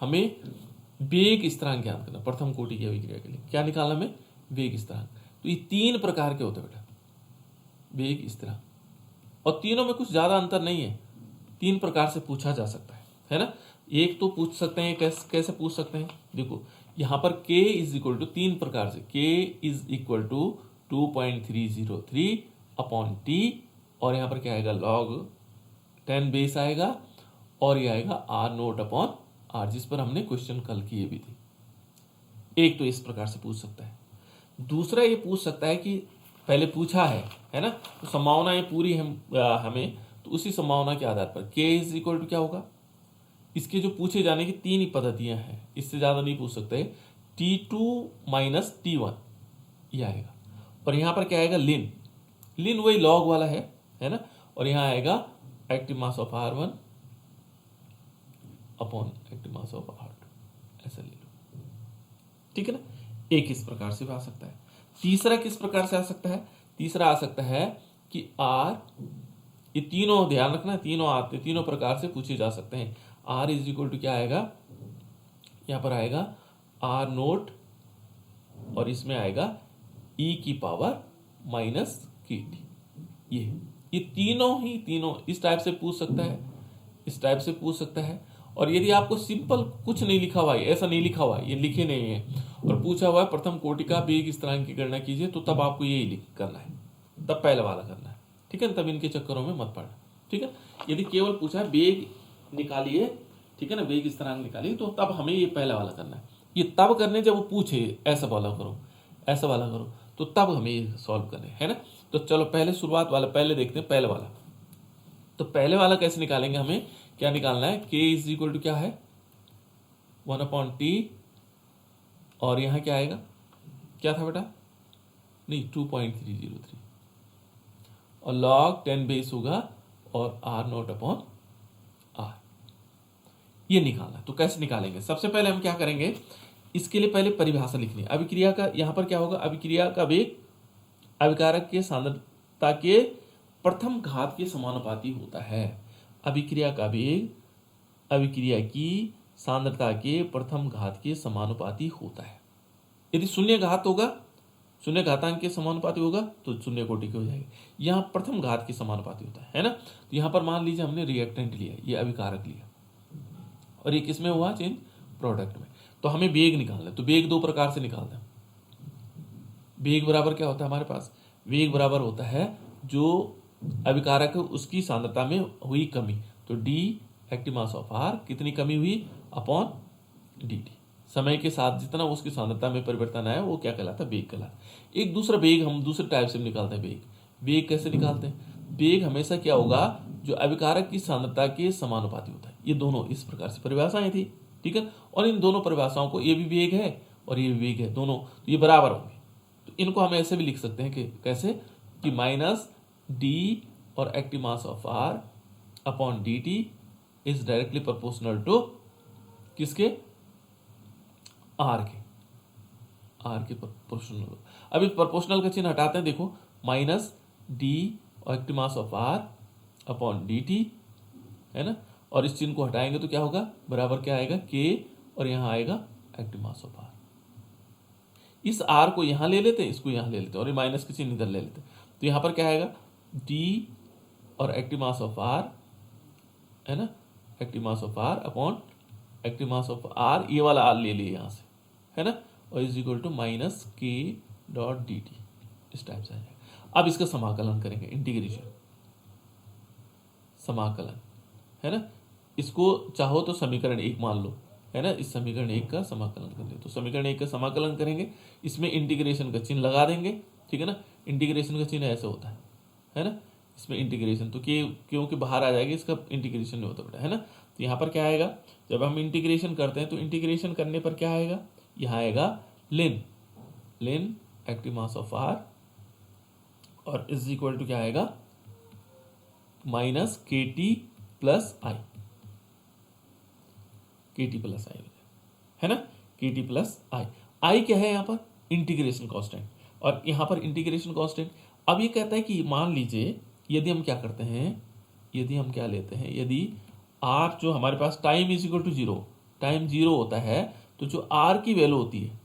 हमें वेग स्थिरांक ज्ञात करना, प्रथम कोटि की अभिक्रिया के लिए क्या निकालना हमें, वेग स्थिरांक। तो ये 3 प्रकार के होते हैं बेटा वेग स्थिरांक, और तीनों में कुछ ज्यादा अंतर नहीं है, 3 प्रकार से पूछा जा सकता है ना। एक तो पूछ सकते हैं कैसे पूछ सकते हैं, देखो यहां पर k इज इक्वल टू 3 प्रकार से, k is equal to 2.303 upon t, और यहां पर क्या आएगा log 10 बेस आएगा, और ये आएगा r नोट अपॉन r, जिस पर हमने क्वेश्चन कल किए भी थे। एक तो इस प्रकार से पूछ सकता है। दूसरा ये पूछ सकता है कि पहले पूछा है ना, तो संभावनाएं पूरी हमें, तो उसी संभावना के आधार पर k इज इक्वल टू क्या होगा, इसके जो पूछे जाने की 3 ही पद्धतियां हैं, इससे ज्यादा नहीं पूछ सकते। T2 माइनस T1 ये आएगा, और यहां पर क्या आएगा लिन वही लॉग वाला है ना, और यहां आएगा active mass of R1 upon active mass of R2, ऐसा ले लो, ठीक है ना। एक इस प्रकार से भी आ सकता है। तीसरा किस प्रकार से आ सकता है, तीसरा आ सकता है कि R, ये तीनों ध्यान रखना, तीनों प्रकार से पूछे जा सकते हैं। R इज इक्वल टू क्या आएगा, यहां पर आएगा R नोट, और इसमें आएगा e की पावर माइनस KT। ये तीनों इस टाइप से पूछ सकता है, इस टाइप से पूछ सकता है। और यदि आपको सिंपल कुछ नहीं लिखा हुआ है, ऐसा नहीं लिखा हुआ है, ये लिखे नहीं है, और पूछा हुआ है प्रथम कोटि का वेग स्थिरांक की गणना कीजिए, तो तब आपको यही करना है, तब पहले वाला करना है, ठीक है। तब इनके चक्करों में मत पड़ना, ठीक है। यदि केवल पूछा है वेग निकालिए, ठीक है ना, वेग स्थिरांक निकालिए, तो तब हमें ये पहला वाला करना है। ये तब करने जब वो पूछे ऐसा वाला करो, ऐसा वाला करो, तो तब हमें ये सॉल्व करने है ना। तो चलो पहले शुरुआत वाला पहले देखते हैं, पहले वाला। तो पहले वाला कैसे निकालेंगे, हमें क्या निकालना है, k इज इक्वल टू क्या है 1/t, और यहां क्या आएगा, क्या था बेटा, नहीं 2.303, और log 10 बेस होगा, और r नोट अपॉन r, ये निकालना है। तो कैसे निकालेंगे, सबसे पहले हम क्या करेंगे, इसके लिए पहले परिभाषा लिखनी है। अभिक्रिया का यहां पर क्या होगा, अभिक्रिया का वेग अभिकारक के सांद्रता के प्रथम घात के समानुपाती होता है। अभिक्रिया का वेग अभिक्रिया की सांद्रता के प्रथम घात के समानुपाती होता है। यदि शून्य घात होगा, शून्य घातांक के समानुपाती होगा, तो शून्य कोटि की हो जाएगी। यहाँ प्रथम घात के समानुपाती होता है ना। तो यहाँ पर मान लीजिए हमने रिएक्टेंट लिया, ये अभिकारक लिया, और ये किसमें हुआ चेंज, प्रोडक्ट में। तो हमें वेग निकालना है, तो वेग 2 प्रकार से निकालना है। वेग बराबर क्या होता है हमारे पास, वेग बराबर होता है जो अभिकारक है उसकी सांद्रता में हुई कमी, तो d active mass of R कितनी कमी हुई अपॉन dt, समय के साथ जितना उसकी सांद्रता में परिवर्तन आया वो क्या कहलाता है, वेग कहलाता है। एक दूसरा वेग हम दूसरे टाइप से निकालते हैं। वेग कैसे निकालते हैं, वेग हमेशा क्या होगा, जो अभिकारक की सांद्रता के समानुपाती होता है। ये दोनों इस प्रकार से परिभाषाएं थी, ठीक है। और इन दोनों परिभाषाओं को, ये भी वेग है और ये भी वेग है, दोनों तो ये बराबर होंगे। तो इनको हम ऐसे भी लिख सकते हैं कि कैसे, कि माइनस d और active mass of R upon dt is directly proportional to किसके, R के प्रोपोर्शनल। अब इस प्रोपोर्शनल का चिन्ह हटाते हैं, देखो माइनस d और active mass of R upon dt है ना, और इस चिन्ह को हटाएंगे तो क्या होगा, बराबर क्या आएगा k, और यहां आएगा एक्टिव मास ऑफ R। इस R को यहां ले लेते हैं, इसको यहां ले लेते हैं, और ये माइनस के चिन्ह इधर ले लेते हैं। तो यहां पर क्या आएगा, d और एक्टिव मास ऑफ R है ना, active mass of R upon active mass of R, ये वाला R ले लिए यहां से है ना, और is equal to minus k dot dt, इस टाइप से आ जाएगा। अब इसका समाकलन करेंगे, इंटीग्रेशन, समाकलन है ना। इसको चाहो तो समीकरण 1 मान लो है ना, इस समीकरण 1 का समाकलन कर ले, तो समीकरण 1 का समाकलन करेंगे, इसमें इंटीग्रेशन का चिन्ह लगा देंगे, ठीक है ना। इंटीग्रेशन का चिन्ह ऐसे होता है ना, इसमें इंटीग्रेशन, तो क्योंकि बाहर आ जाएगी, इसका इंटीग्रेशन नहीं होता बेटा है ना। तो यहाँ पर क्या आएगा, जब हम इंटीग्रेशन करते हैं तो इंटीग्रेशन करने पर क्या आएगा, यहाँ आएगा लिन एक्टिव मास ऑफ R, और इज इक्वल टू क्या आएगा, minus KT plus I, KT plus I है ना, KT प्लस I क्या है यहाँ पर, इंटीग्रेशन कांस्टेंट, और यहाँ पर इंटीग्रेशन कांस्टेंट। अब ये कहता है कि मान लीजिए यदि हम क्या करते हैं, यदि हम क्या लेते हैं, यदि R जो हमारे पास time is equal to 0, time 0 होता है तो जो आर की वैल्यू होती है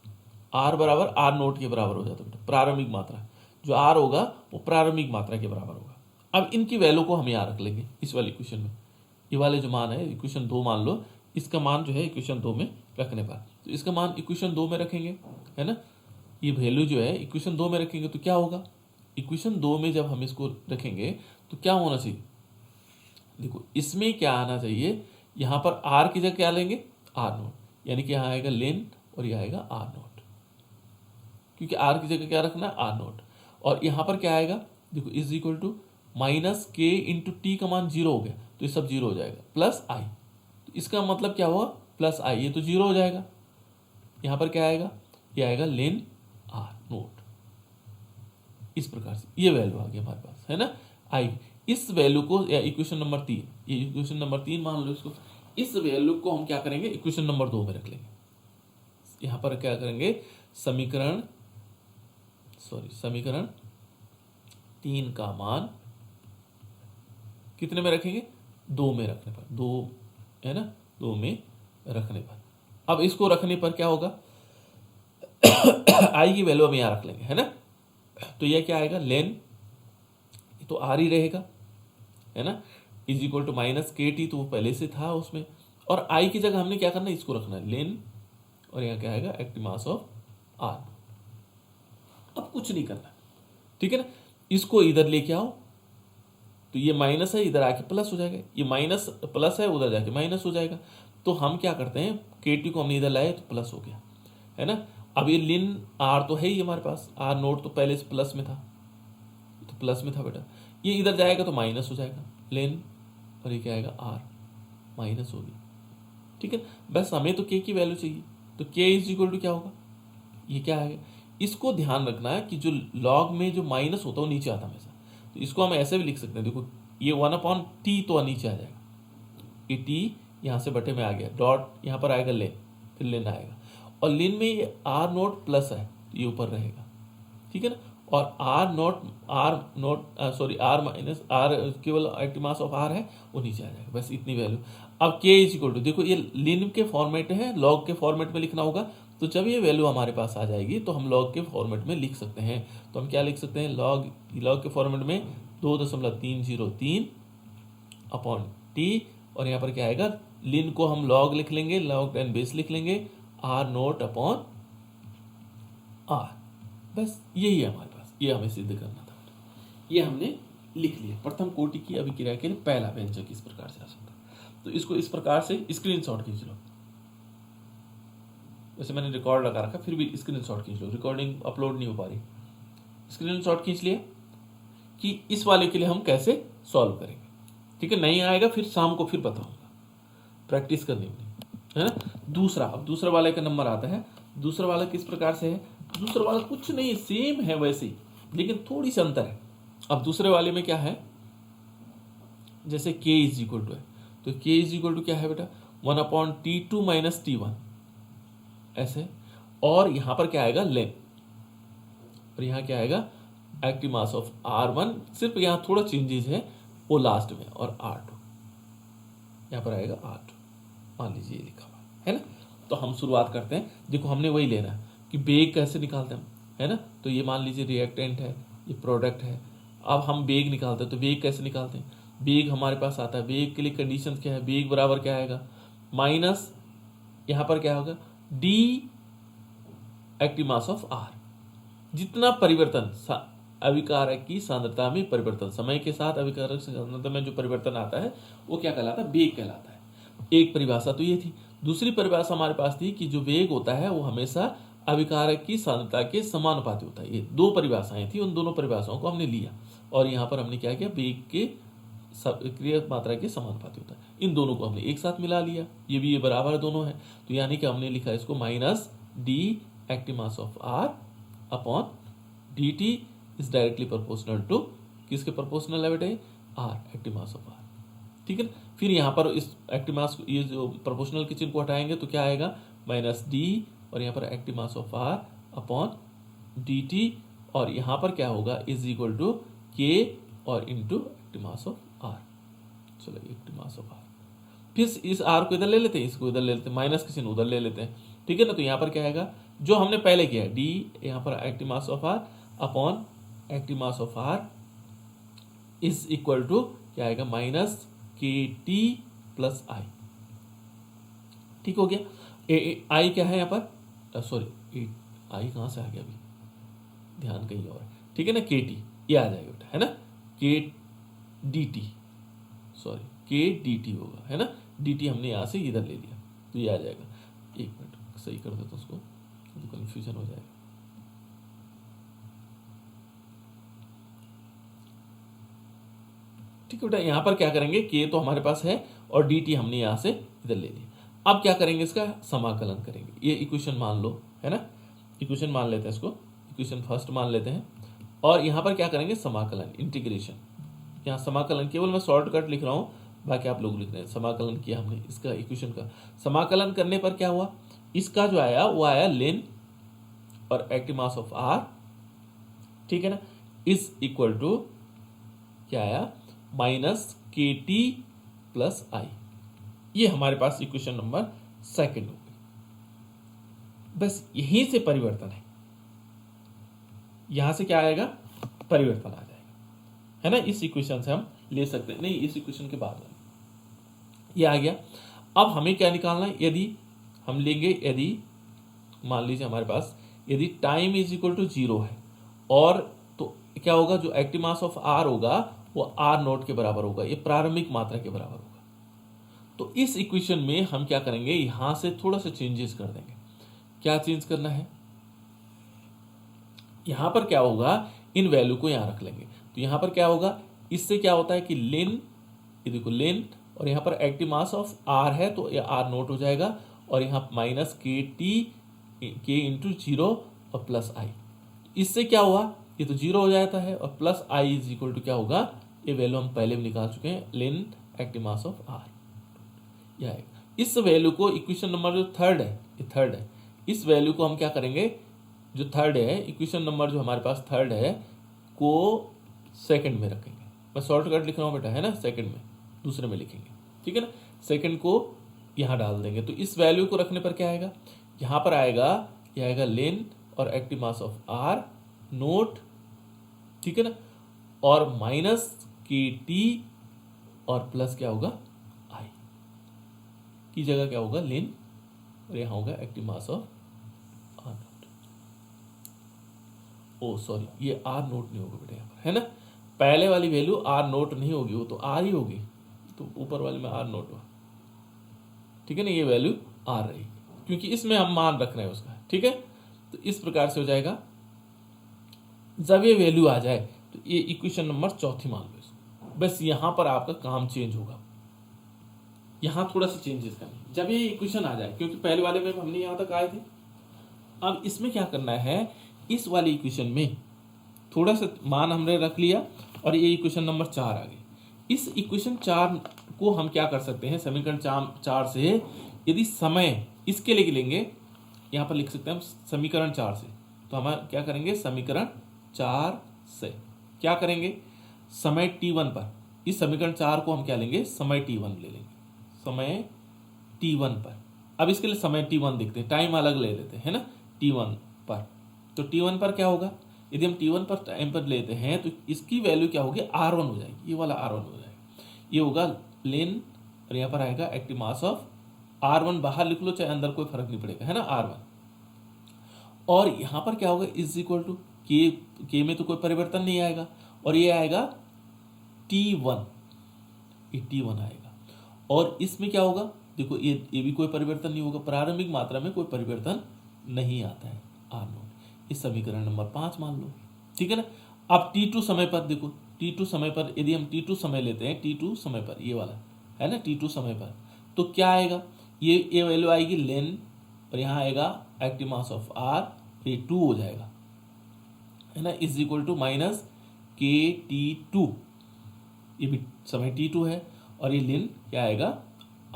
आर बराबर आर नोट के बराबर हो जाता है बेटा, प्रारंभिक मात्रा जो आर होगा वो प्रारंभिक मात्रा के बराबर होगा। अब इनकी वैल्यू को हम यहाँ रख लेंगे इस वाले इक्वेशन में, ये वाले जो मान है इक्वेशन 2 मान लो, इसका मान जो है इक्वेशन 2 में रखने पर, तो इसका मान इक्वेशन 2 में रखेंगे, है ना। ये वैल्यू जो है इक्वेशन 2 में रखेंगे तो क्या होगा, इक्वेशन 2 में जब हम इसको रखेंगे तो क्या होना चाहिए, देखो इसमें क्या आना चाहिए, यहाँ पर आर की जगह क्या लेंगे, आर नोट, यानी कि यहाँ आएगा लेन और यहाँ आएगा आर नोट, क्योंकि आर की जगह क्या रखना है, आर नोट। और यहाँ पर क्या आएगा, देखो इज इक्वल टू माइनस के इंटू टी का मान 0 हो गया तो ये सब 0 हो जाएगा, प्लस आई, तो इसका मतलब क्या हुआ, प्लस आई, ये तो 0 हो जाएगा। यहाँ पर क्या आएगा, ये आएगा लेन आर नोट, इस प्रकार से ये वैल्यू आ गई हमारे पास, है ना। आई, इस वैल्यू को या इक्वेशन नंबर 3, ये इक्वेशन नंबर 3 मान लो इसको, इस वैल्यू को हम क्या करेंगे, इक्वेशन नंबर 2 में रख लेंगे। यहाँ पर क्या करेंगे, समीकरण 3 का मान कितने में रखेंगे, 2 में रखने पर, 2 है ना, 2 में रखने पर। अब इसको रखने पर क्या होगा आई की वैल्यू हम यहाँ रख लेंगे, है ना। तो यह क्या आएगा, लेन, तो आर ही रहेगा, है ना, इज इक्वल टू माइनस के टी, तो वो पहले से था उसमें, और आई की जगह हमने क्या करना है, इसको रखना है लेन, और यहाँ क्या आएगा, एक्टिव मास ऑफ आर। अब कुछ नहीं करना, ठीक है ना, इसको इधर लेके आओ तो ये माइनस है, इधर आके प्लस हो जाएगा, ये माइनस प्लस है, उधर जाके माइनस हो जाएगा। तो हम क्या करते हैं, के टी को हमने इधर लाए तो प्लस हो गया, है ना। अब ये लिन आर तो है ही हमारे पास, आर नोट तो पहले से प्लस में था, तो प्लस में था बेटा, ये इधर जाएगा तो माइनस हो जाएगा लेन, और ये क्या आएगा, आर माइनस होगी, ठीक है। बस हमें तो के की वैल्यू चाहिए, तो के इज इक्वल टू क्या होगा, ये क्या आएगा, इसको ध्यान रखना है कि जो लॉग में जो माइनस होता है वो नीचे आता है हमेशा, तो इसको हम ऐसे भी लिख सकते हैं, देखो ये 1/t तो नीचे आ जाएगा, ये टी यहाँ से बटे में आ गया, डॉट यहाँ पर आएगा लेन, फिर लेन आएगा, और लेन में ये आर नोट प्लस है तो ये ऊपर रहेगा, ठीक है ना। और आर माइनस आर केवल एक्टिव मास ऑफ आर है वो नीचे आ जाएगा, बस इतनी वैल्यू। अब के इज इक्वल टू, देखो ये लिन के फॉर्मेट है, लॉग के फॉर्मेट में लिखना होगा, तो जब ये वैल्यू हमारे पास आ जाएगी तो हम लॉग के फॉर्मेट में लिख सकते हैं। तो हम क्या लिख सकते हैं, लॉग के फॉर्मेट में 2.303 अपॉन टी, और यहाँ पर क्या आएगा, लिन को हम लॉग लिख लेंगे, लॉग 10 बेस लिख लेंगे, आर नोट अपॉन आर, बस यही है हमारे पास, ये हमें सिद्ध करना था, ये हमने लिख लिया। प्रथम कोटि की अभिक्रिया के लिए पहला व्यंजक इस प्रकार से आ सकता है, तो इसको इस प्रकार से स्क्रीनशॉट खींच लो, वैसे मैंने रिकॉर्ड लगा रखा, फिर भी स्क्रीनशॉट खींच लो, रिकॉर्डिंग अपलोड नहीं हो पा रही, स्क्रीनशॉट खींच लिया कि इस वाले के लिए हम कैसे सॉल्व करेंगे, ठीक है। नहीं आएगा फिर शाम को फिर बताऊंगा, प्रैक्टिस करनी होगी, है ना। दूसरा, अब दूसरा वाले का नंबर आता है, दूसरा वाला किस प्रकार से है, दूसरा वाला कुछ नहीं, सेम है वैसे ही, लेकिन थोड़ी सी अंतर है। अब दूसरे वाले में क्या है, जैसे k इज इक्वल टू है, तो k इज इक्वल टू क्या है बेटा, 1/t2 माइनस t1 ऐसे, और यहां पर क्या आएगा, लेन, और यहां क्या आएगा, एक्टिव मास ऑफ r1, सिर्फ यहां थोड़ा चेंजेस है वो लास्ट में, और r2 यहां पर आएगा, r2 मान लीजिए लिखा हुआ है ना। तो हम शुरुआत करते हैं, देखो हमने वही लेना है कि बेग कैसे निकालते हैं, है ना। तो ये मान लीजिए रिएक्टेंट है, ये प्रोडक्ट है, अब हम बेग निकालते हैं, तो बेग कैसे निकालते हैं, बेग हमारे पास आता है, बेग के लिए कंडीशन क्या है, बेग बराबर क्या आएगा, माइनस यहाँ पर क्या होगा, d active mass of R, जितना परिवर्तन अभिकारक की सांद्रता में परिवर्तन, समय के साथ अभिकारक सांद्रता में जो परिवर्तन आता है वो क्या कहलाता है, वेग कहलाता है। एक परिभाषा तो ये थी, दूसरी परिभाषा हमारे पास थी कि जो वेग होता है वो हमेशा अभिकारक की सांद्रता के समानुपाती होता है। ये दो परिभाषाएं थी, उन दोनों परिभाषाओं को हमने लिया और यहाँ पर हमने क्या किया, वेग के क्रिया मात्रा के समानुपाती होता है, इन दोनों को हमने एक साथ मिला लिया, ये भी ये बराबर दोनों है, तो यानी कि हमने लिखा इसको minus d active mass of R upon d t is directly proportional to, किसके प्रोपोर्शनल है बेटे, R active mass of R, ठीक है। फिर यहाँ पर इस एक्टिव मास, ये जो प्रोपोर्शनल के चिन्ह को हटाएंगे तो क्या आएगा, माइनस डी, और यहाँ पर active mass of R upon d t, और यहाँ पर क्या होगा, इज इक्वल टू के और into active mass of R, चलो एक्टिव मास ऑफ आर, फिर इस आर को इधर ले लेते हैं, इसको इधर ले लेते हैं, माइनस किसी ने उधर ले लेते हैं, ठीक है ना। तो यहाँ पर क्या आएगा जो हमने पहले किया है, डी यहाँ पर active mass of R upon active mass of R is equal to क्या आएगा माइनस के टी प्लस आई। ठीक हो गया। आई क्या है यहाँ पर, सॉरी आई कहाँ से आ गया, अभी ध्यान कहीं और है, ठीक है ना। के टी ये आ जाएगा बेटा, है ना, के डी टी, सॉरी के डी टी होगा, है ना, डी टी हमने यहाँ से इधर ले लिया तो ये आ जाएगा। एक मिनट सही कर देता उसको, तो कन्फ्यूजन हो जाएगा। ठीक है बेटा, यहाँ पर क्या करेंगे, के तो हमारे पास है और डी टी हमने यहाँ से इधर ले लिया। अब क्या करेंगे, इसका समाकलन करेंगे। ये इक्वेशन मान लो, है ना, इक्वेशन मान लेते हैं इसको, इक्वेशन फर्स्ट मान लेते हैं। और यहाँ पर क्या करेंगे, समाकलन, इंटीग्रेशन। यहाँ समाकलन केवल मैं शॉर्टकट लिख रहा हूँ, बाकी आप लोग लिख रहे हैं। समाकलन किया हमने इसका, इक्वेशन का समाकलन करने पर क्या हुआ, इसका जो आया वो आया लेन और एक्टिव मास ऑफ आर, ठीक है ना, इज इक्वल टू क्या आया माइनस के टी प्लस आई। ये हमारे पास इक्वेशन नंबर सेकंड हो गई। बस यहीं से परिवर्तन है, यहां से क्या आएगा, परिवर्तन आ जाएगा, है ना। इस इक्वेशन से हम ले सकते हैं, नहीं इस इक्वेशन के बाद ये आ गया। अब हमें क्या निकालना है, यदि हम लेंगे, यदि मान लीजिए हमारे पास यदि टाइम इज इक्वल टू 0 है, और तो क्या होगा, जो एक्टिव मास ऑफ आर होगा वो आर नोट के बराबर होगा, ये प्रारंभिक मात्रा के बराबर होगा। तो इस इक्वेशन में हम क्या करेंगे, यहां से थोड़ा सा चेंजेस कर देंगे। क्या चेंज करना है, यहां पर क्या होगा, इन वैल्यू को यहां रख लेंगे। तो यहां पर क्या होगा, इससे क्या होता है कि लेन, ये देखो लेन, और यहां पर एक्टिव मास ऑफ आर है तो ये आर नोट हो जाएगा, और यहां माइनस के टी के इंटू 0 और प्लस आई। इससे क्या हुआ, ये तो 0 हो जाता है, और plus I is equal to क्या होगा, ये वैल्यू हम पहले भी निकाल चुके हैं, लेन एक्टिव मास ऑफ आर। यह इस वैल्यू को, इक्वेशन नंबर जो थर्ड है, ये थर्ड है, इस वैल्यू को हम क्या करेंगे, जो थर्ड है, इक्वेशन नंबर जो हमारे पास थर्ड है को सेकंड में रखेंगे। मैं शॉर्टकट लिख रहा हूँ बेटा, है ना, सेकंड में, दूसरे में लिखेंगे, ठीक है ना। सेकंड को यहाँ डाल देंगे, तो इस वैल्यू को रखने पर क्या आएगा, यहाँ पर आएगा, यह आएगा लेन और active mass of R nought, ठीक है ना, और माइनस के टी और प्लस क्या होगा आई की जगह क्या होगा लेन, और यहाँ होगा active mass of R nought. Oh sorry, ये आर नोट नहीं होगा बेटा यहाँ पर, है ना, पहले वाली वैल्यू आर नोट नहीं होगी, वो तो आर ही होगी, तो ऊपर वाले में आर नोट हुआ, ठीक है ना, ये वैल्यू आर रही, क्योंकि इसमें हम मान रख रहे हैं उसका, ठीक है। तो इस प्रकार से हो जाएगा। जब ये वैल्यू आ जाए तो ये इक्वेशन नंबर चौथी मान लो इसको। बस यहां पर आपका काम चेंज होगा, यहां थोड़ा सा चेंजेस करना जब ये इक्वेशन आ जाए, क्योंकि पहले वाले में हमने यहां तक आए थे। अब इसमें क्या करना है, इस वाली इक्वेशन में थोड़ा सा मान हमने रख लिया, और ये इक्वेशन नंबर 4 आ गई। इस इक्वेशन 4 को हम क्या कर सकते हैं, समीकरण 4 से यदि समय इसके लिए लेंगे, यहां पर लिख सकते हैं हम समीकरण 4 से। तो हम क्या करेंगे, समीकरण 4 से क्या करेंगे, समय t1 पर, इस समीकरण 4 को हम क्या लेंगे, समय t1 ले लेंगे, समय t1 पर। अब इसके लिए समय t1 देखते हैं, टाइम अलग ले लेते हैं ना, t1 पर। तो t1 पर क्या होगा, यदि हम t1 पर टाइम पर लेते हैं तो इसकी वैल्यू क्या होगी, r1 हो जाएगी, ये वाला r1 हो जाएगा, ये होगा लेन, और यहाँ पर आएगा एक्टिव मास ऑफ r1, बाहर लिख लो चाहे अंदर, कोई फर्क नहीं पड़ेगा, है ना, r1। और यहाँ पर क्या होगा, इज इक्वल टू के में तो कोई परिवर्तन नहीं आएगा, और ये आएगा t1, ये t1 आएगा। और इसमें क्या होगा, देखो ये भी कोई परिवर्तन नहीं होगा, प्रारंभिक मात्रा में कोई परिवर्तन नहीं आता है, आर नोट। इस समीकरण नंबर 5 मान लो, ठीक है ना। अब t2 समय पर देखो, t2 समय पर यदि हम t2 समय लेते हैं, t2 समय पर ये वाला है ना, t2 समय पर, तो क्या आएगा, ये वैल्यू आएगी लेन, और यहाँ आएगा एक्टिव मास ऑफ आर, ये 2 हो जाएगा, है ना, इज इक्वल टू माइनस के t2, ये भी समय t2 है, और ये लेन क्या आएगा,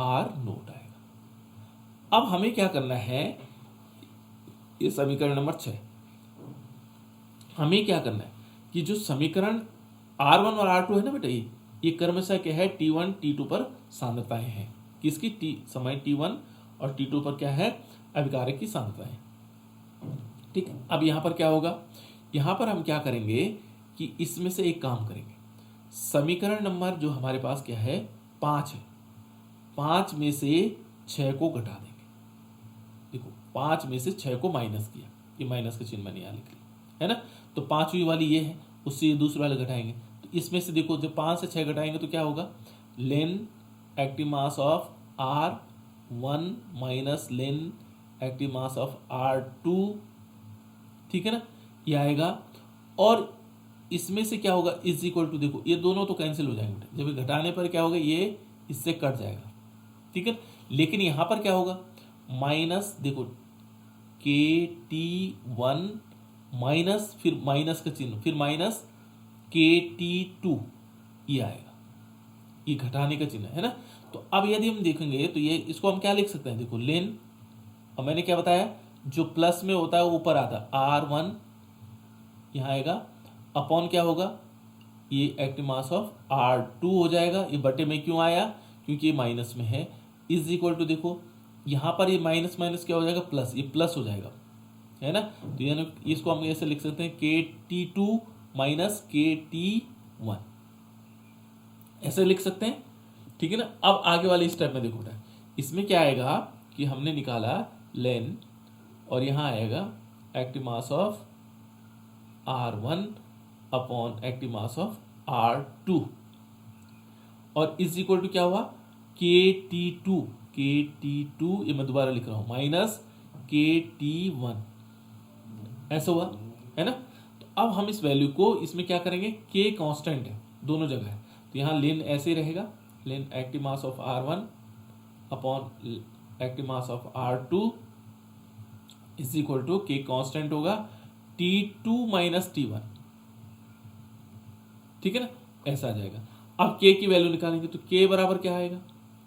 आर नोट आएगा। अब हमें क्या करना है, ये समीकरण नंबर 6, हमें क्या करना है कि जो समीकरण R1 और R2 है ना बेटा, ये क्रमशः क्या है, T1 T2 पर सांद्रताएं हैं, किसकी, टी समय t1 और t2 पर क्या है, अभिकारक की सांद्रता है। ठीक है, अब यहाँ पर क्या होगा, यहाँ पर हम क्या करेंगे कि इसमें से एक काम करेंगे, समीकरण नंबर जो हमारे पास क्या है 5 है, 5 में से 6 को घटा देंगे। देखो 5 में से 6 को माइनस किया, ये माइनस का चिन्ह मैंने यहाँ लिख लिया है ना, तो 5वीं वाली ये है, उससे ये दूसरे वाले घटाएंगे, तो इसमें से देखो जब 5 से 6 घटाएंगे तो क्या होगा, ln active mass of R1 minus ln active mass of R2, ठीक है ना, ये आएगा। और इसमें से क्या होगा, इज इक्वल टू, देखो ये दोनों तो कैंसिल हो जाएंगे, जब ये घटाने पर क्या होगा, ये इससे कट जाएगा, ठीक है। लेकिन यहां पर क्या होगा, माइनस देखो KT1 माइनस, फिर माइनस का चिन्ह, फिर माइनस KT2, ये आएगा, ये घटाने का चिन्ह है ना। तो अब यदि हम देखेंगे तो ये इसको हम क्या लिख सकते हैं, देखो लेन, और मैंने क्या बताया, जो प्लस में होता है वो ऊपर आता है, R1 यहाँ आएगा, अपॉन क्या होगा, ये एक्टिव मास ऑफ R2 हो जाएगा। ये बटे में क्यों आया, क्योंकि ये माइनस में है, इज इक्वल टू, देखो यहाँ पर ये माइनस माइनस क्या हो जाएगा, प्लस, ये प्लस हो जाएगा, है ना। तो यानी इसको हम ऐसे लिख सकते हैं KT2 माइनस KT1, ऐसे लिख सकते हैं, ठीक है ना। अब आगे वाले स्टेप में देखो, इसमें क्या आएगा कि हमने निकाला लेन, और यहाँ आएगा active mass of R1 upon active mass of R2, और इज इक्वल टू क्या हुआ, KT2, ये मैं दोबारा लिख रहा हूं, माइनस KT1, ऐसा हुआ है ना। तो अब हम इस वैल्यू को इसमें क्या करेंगे, K कांस्टेंट है दोनों जगह है, तो यहाँ लेन ऐसे ही रहेगा, ln active mass of R1 upon active mass of R2 is equal to K constant होगा T2 माइनस T1, ठीक है ना, ऐसा आ जाएगा। अब K की वैल्यू निकालेंगे तो K बराबर क्या आएगा,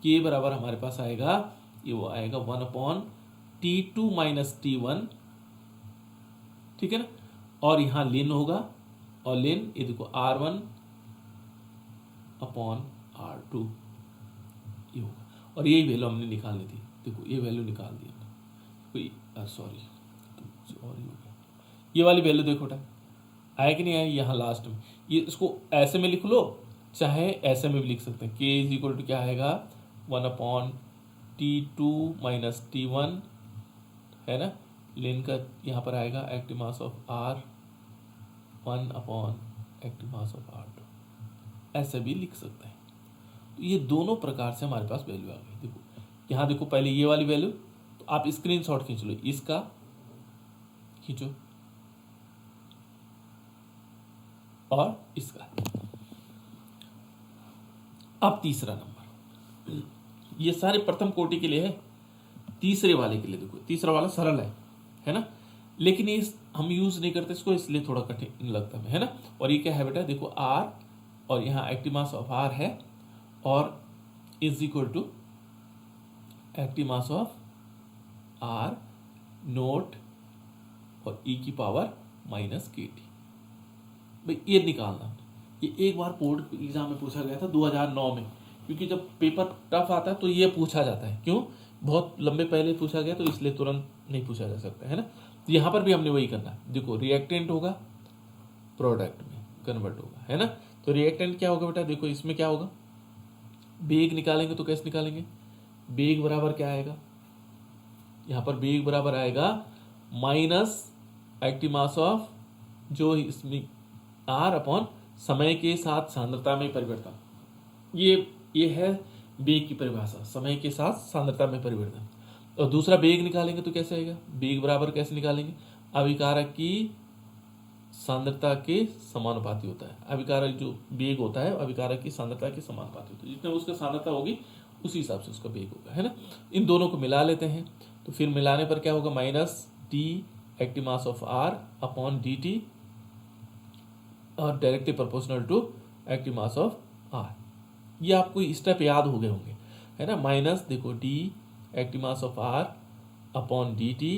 K बराबर हमारे पास आएगा, ये वो आएगा 1 अपॉन T2 माइनस T1, ठीक है ना, और यहां लेन होगा, और लेन ये देखो R1 अपॉन R2 ये होगा, और यही वैल्यू हमने निकालनी थी, देखो ये वैल्यू निकाल दी हमने, सॉरी और ही हो गया, ये वाली वैल्यू देखो आया कि नहीं आया, यहाँ लास्ट में, ये इसको ऐसे में लिख लो, चाहे ऐसे में भी लिख सकते हैं, K इज इक्वल टू क्या आएगा, 1 अपॉन T2 माइनस T1, है ना, लेन का यहाँ पर आएगा active mass of R1 upon active mass of R2, ऐसे भी लिख सकते हैं। तो ये दोनों प्रकार से हमारे पास वैल्यू आ गई। देखो यहाँ देखो, पहले ये वाली वैल्यू, तो आप स्क्रीनशॉट खींच लो, इसका खींचो और इसका। अब तीसरा नंबर, ये सारे प्रथम कोटि के लिए है, तीसरे वाले के लिए देखो, तीसरा वाला सरल है ना, लेकिन ये हम यूज नहीं करते इसको, इसलिए थोड़ा कठिन लगता है ना। और ये क्या है बेटा, देखो R, और यहाँ एक्टिव मास ऑफ R है, और is equal to active mass of R nought और e की पावर माइनस KT। भाई ये निकालना, ये एक बार बोर्ड एग्जाम में पूछा गया था 2009 में, क्योंकि जब पेपर टफ आता है तो ये पूछा जाता है, क्यों, बहुत लंबे पहले पूछा गया, तो इसलिए तुरंत नहीं पूछा जा सकता है ना। तो यहाँ पर भी हमने वही करना है, देखो रिएक्टेंट होगा प्रोडक्ट में कन्वर्ट होगा, है ना। तो रिएक्टेंट क्या होगा बेटा, देखो इसमें क्या होगा, बेग निकालेंगे तो कैसे निकालेंगे, बेग बराबर क्या आएगा, यहाँ पर बेग बराबर आएगा माइनस एक्टिव मास ऑफ जो इसमें R अपॉन समय के साथ सांद्रता में परिवर्तन, ये है बेग की परिभाषा, समय के साथ सांद्रता में परिवर्तन। और दूसरा बेग निकालेंगे तो कैसे आएगा, बेग बराबर कैसे निकालेंगे, अभिकारक की सांद्रता के समानुपाती होता है, अभिकारक जो बेग होता है अभिकारक की सांद्रता के समानुपाती होता है, जितने उसका सांद्रता होगी उसी हिसाब से उसका बेग होगा, है ना। इन दोनों को मिला लेते हैं, तो फिर मिलाने पर क्या होगा, minus t active mass of R upon dt, और directly proportional to active mass of R। ये आपको स्टेप याद हो गए होंगे, है ना। माइनस देखो d active mass of R upon dt,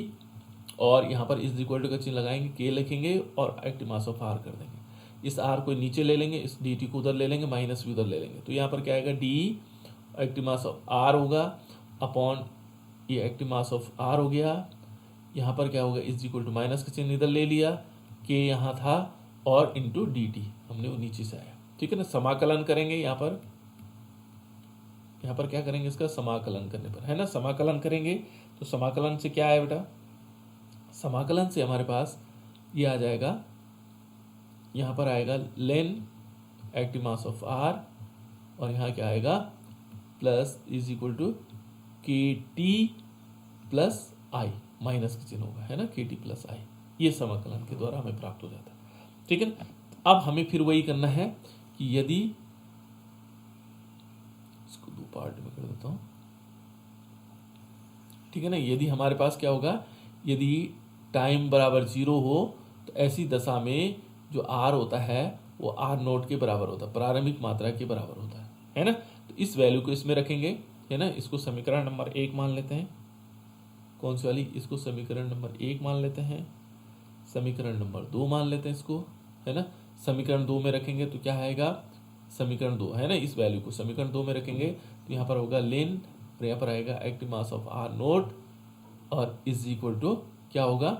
और यहाँ पर इज इक्वल टू का चिन्ह लगाएंगे, k लिखेंगे और एक्टिव मास ऑफ R कर देंगे। इस R को नीचे ले लेंगे, इस dt को उधर ले लेंगे, माइनस भी उधर ले लेंगे, तो यहाँ पर क्या आएगा d active mass of R होगा अपॉन ये एक्टिव मास ऑफ आर हो गया। यहाँ पर क्या होगा, इज इक्वल टू माइनस का चिन्ह इधर ले लिया, के यहाँ था और इंटू डी टी हमने वो नीचे से आया, ठीक है ना। समाकलन करेंगे यहाँ पर क्या करेंगे, इसका समाकलन करने पर, है ना, समाकलन करेंगे तो समाकलन से क्या आया बेटा, समाकलन से हमारे पास ये आ जाएगा, यहाँ पर आएगा लेन एक्टिव मास ऑफ आर और यहाँ क्या आएगा प्लस इज इक्वल टू के टी प्लस आई, माइनस का चिन्ह होगा, है ना, के टी प्लस आई, ये समाकलन के द्वारा हमें प्राप्त हो जाता है, ठीक है ना। अब हमें फिर वही करना है कि यदि इसको दो पार्ट में कर देता हूँ, ठीक है ना। यदि हमारे पास क्या होगा, यदि टाइम बराबर 0 हो तो ऐसी दशा में जो आर होता है वो आर नोट के बराबर होता है, प्रारंभिक मात्रा के बराबर होता है ना। तो इस वैल्यू को इसमें रखेंगे, है ना। इसको समीकरण नंबर 1 मान लेते हैं, कौन सी वाली, इसको समीकरण नंबर 1 मान लेते हैं, समीकरण नंबर 2 मान लेते हैं इसको, है ना। समीकरण 2 में रखेंगे तो क्या आएगा, समीकरण 2, है ना, इस वैल्यू को समीकरण 2 में रखेंगे तो यहाँ पर होगा लेन और यहाँ पर आएगा active mass of R note और इज इक्वल टू क्या होगा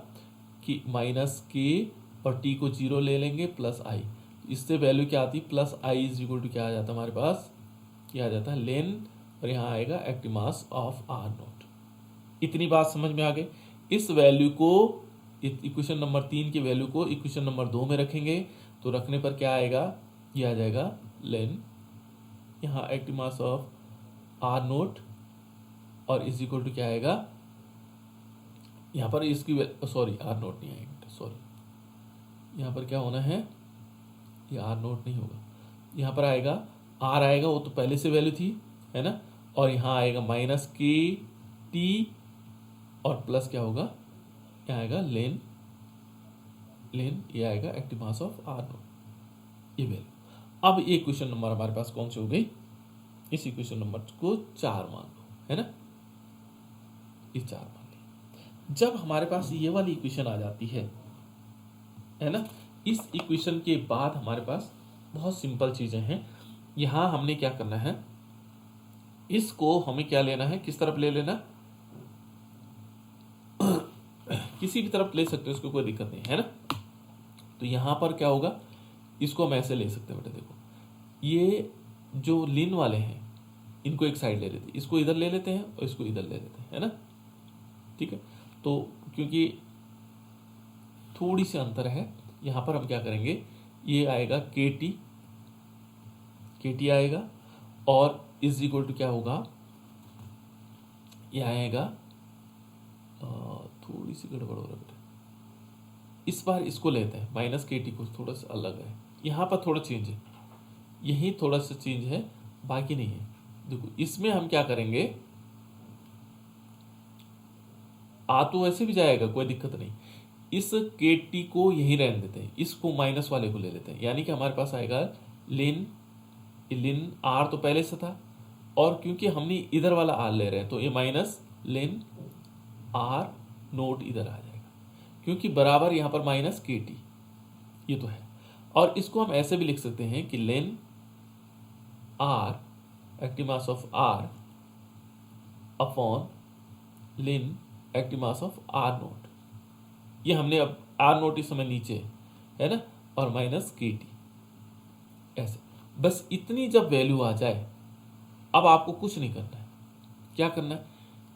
कि माइनस के और टी को 0 ले लेंगे प्लस आई, इससे वैल्यू क्या आती है plus I is equal to क्या आ जाता है हमारे पास, क्या आ जाता है लेन और यहाँ आएगा active mass of R nought. इतनी बात समझ में आ गई। इस वैल्यू को इक्वेशन नंबर 3 की वैल्यू को इक्वेशन नंबर 2 में रखेंगे तो रखने पर क्या आएगा, ये आ जाएगा लेन यहाँ active mass of R note और इज इक्वल टू क्या आएगा, यहाँ पर इसकी सॉरी आर नोट नहीं आएगा, सॉरी यहाँ पर क्या होना है, ये आर नोट नहीं होगा, यहाँ पर आएगा आर आएगा, वो तो पहले से वैल्यू थी, है ना, और यहाँ आएगा माइनस के टी और प्लस क्या होगा, यहाँ आएगा लेन ये आएगा active mass of R note, ये वैल्यू। अब ये इक्वेशन नंबर हमारे पास कौन सी हो गई, इस इक्वेशन नंबर को 4 मान लो, है ना, ये 4 मान ली। जब हमारे पास ये वाली इक्वेशन आ जाती है ना, इस इक्वेशन के बाद हमारे पास बहुत सिंपल चीजें हैं। यहां हमने क्या करना है, इसको हमें क्या लेना है, किस तरफ ले लेना, किसी भी तरफ ले सकते हो, इसको कोई दिक्कत नहीं है ना। तो यहां पर क्या होगा, इसको हम ऐसे ले सकते हैं बेटा, देखो ये जो लिन वाले हैं इनको एक साइड ले लेते हैं, इसको इधर ले लेते हैं और इसको इधर ले लेते हैं, है ना, ठीक है। तो क्योंकि थोड़ी सी अंतर है, यहां पर हम क्या करेंगे, ये आएगा के टी आएगा और इज इक्वल टू क्या होगा, ये आएगा, थोड़ी सी गड़बड़ हो रहा है बेटा, इस बार इसको लेते हैं माइनस के टी को, थोड़ा सा अलग है, यहाँ पर थोड़ा चेंज है, यही थोड़ा सा चेंज है, बाकी नहीं है। देखो इसमें हम क्या करेंगे, आ तो वैसे भी जाएगा, कोई दिक्कत नहीं, इस के टी को यहीं रहने देते हैं, इसको माइनस वाले को ले लेते हैं, यानी कि हमारे पास आएगा लिन आर तो पहले से था और क्योंकि हमने इधर वाला आर ले रहे हैं तो ये माइनस लिन आर नोट इधर आ जाएगा, क्योंकि बराबर यहां पर माइनस के टी ये तो है। और इसको हम ऐसे भी लिख सकते हैं कि ln R active mass of R upon ln active mass of R note, ये हमने अब आर नोट इस समय नीचे है ना, और माइनस के टी, ऐसे बस इतनी जब वैल्यू आ जाए, अब आपको कुछ नहीं करना है, क्या करना है,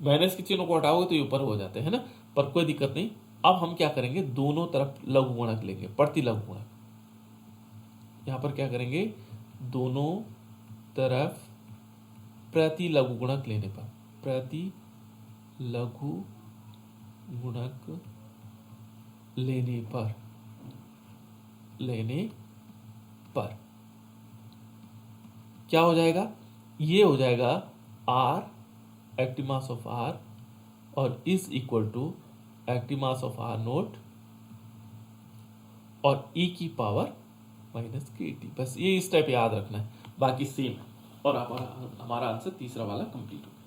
माइनस के चिन्हों को हटाओगे तो ये ऊपर हो जाते हैं ना, पर कोई दिक्कत नहीं। अब हम क्या करेंगे, दोनों तरफ लघुगुणक लेंगे, प्रति लघुगुणक, यहां पर क्या करेंगे, दोनों तरफ प्रति लघुगुणक लेने पर, प्रति लघुगुणक लेने पर क्या हो जाएगा, ये हो जाएगा R active mass of R और is equal to active mass of R note और ई की पावर माइनस के टी, बस ये इस टाइप याद रखना है, बाकी सेम है और हमारा आंसर तीसरा वाला कंप्लीट हो गया।